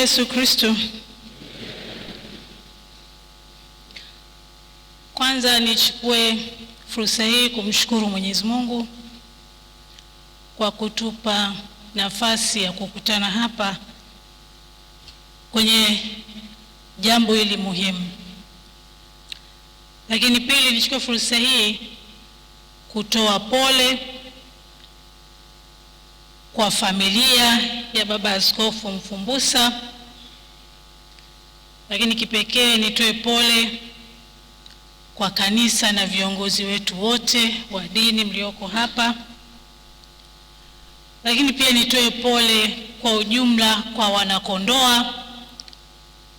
Yesu Kristo. Kwanza nichukue fursa hii kumshukuru Mwenyezi Mungu kwa kutupa nafasi ya kukutana hapa kwenye jambo hili muhimu. Lakini pili, nichukue fursa hii kutoa pole kwa familia ya Baba Askofu Mfumbusa. Lakini kipekee nitoe pole kwa kanisa na viongozi wetu wote wa dini mlioko hapa. Lakini pia nitoe pole kwa ujumla kwa wanakondoa,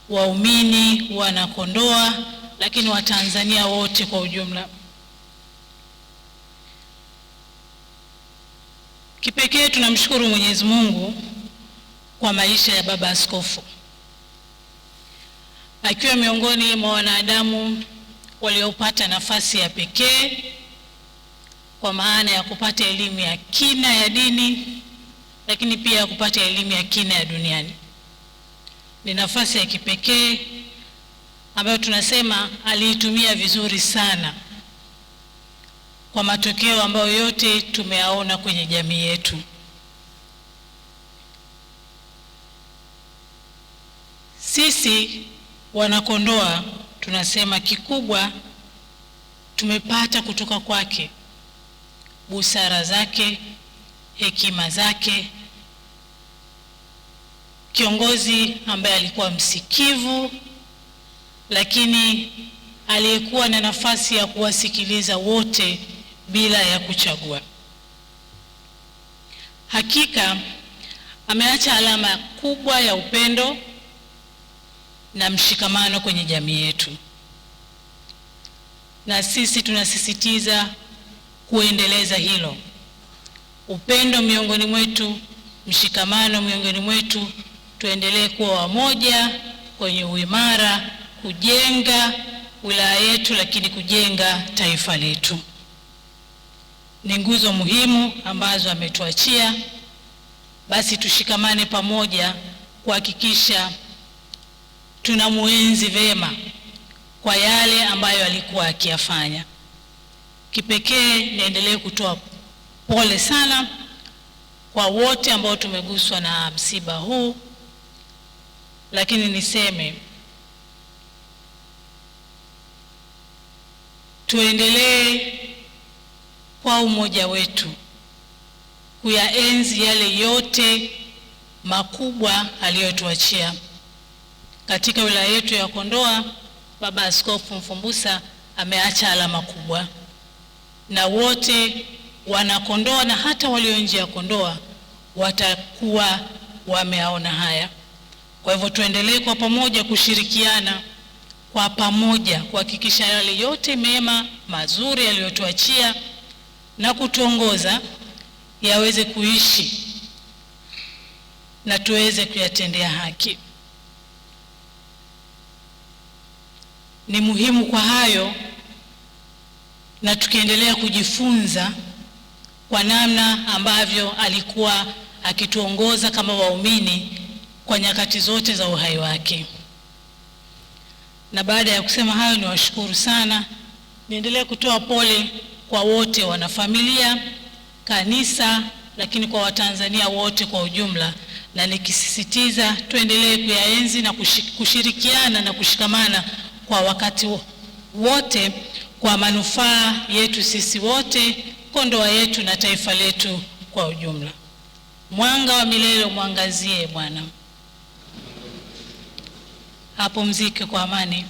waumini wanakondoa, lakini Watanzania wote kwa ujumla. Kipekee tunamshukuru Mwenyezi Mungu kwa maisha ya Baba Askofu, akiwa miongoni mwa wanadamu waliopata nafasi ya pekee kwa maana ya kupata elimu ya kina ya dini, lakini pia kupata elimu ya kina ya duniani. Ni nafasi ya kipekee ambayo tunasema aliitumia vizuri sana, kwa matokeo ambayo yote tumeyaona kwenye jamii yetu. Sisi wanakondoa tunasema kikubwa tumepata kutoka kwake busara zake, hekima zake, kiongozi ambaye alikuwa msikivu, lakini aliyekuwa na nafasi ya kuwasikiliza wote bila ya kuchagua. Hakika ameacha alama kubwa ya upendo na mshikamano kwenye jamii yetu, na sisi tunasisitiza kuendeleza hilo: upendo miongoni mwetu, mshikamano miongoni mwetu. Tuendelee kuwa wamoja kwenye uimara, kujenga wilaya yetu, lakini kujenga taifa letu. Ni nguzo muhimu ambazo ametuachia. Basi tushikamane pamoja kuhakikisha tunamuenzi vema kwa yale ambayo alikuwa akiyafanya. Kipekee niendelee kutoa pole sana kwa wote ambao tumeguswa na msiba huu, lakini niseme tuendelee kwa umoja wetu kuyaenzi yale yote makubwa aliyotuachia. Katika wilaya yetu ya Kondoa, Baba Askofu Mfumbusa ameacha alama kubwa, na wote wanakondoa na hata walio nje ya Kondoa watakuwa wameaona haya. Kwa hivyo tuendelee kwa pamoja kushirikiana kwa pamoja kuhakikisha yale yote mema mazuri aliyotuachia na kutuongoza yaweze kuishi na tuweze kuyatendea haki. Ni muhimu kwa hayo, na tukiendelea kujifunza kwa namna ambavyo alikuwa akituongoza kama waumini kwa nyakati zote za uhai wake. Na baada ya kusema hayo, niwashukuru sana. Niendelee kutoa pole kwa wote, wanafamilia, kanisa, lakini kwa Watanzania wote kwa ujumla, na nikisisitiza tuendelee kuyaenzi na kushirikiana na kushikamana kwa wakati wote kwa manufaa yetu sisi wote, Kondoa yetu na taifa letu kwa ujumla. Mwanga wa milele umwangazie Bwana. Apumzike kwa amani.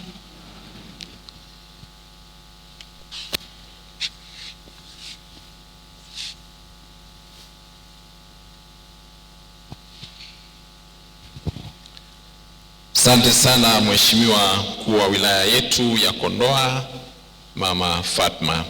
Asante sana Mheshimiwa Mkuu wa wilaya yetu ya Kondoa, Mama Fatma.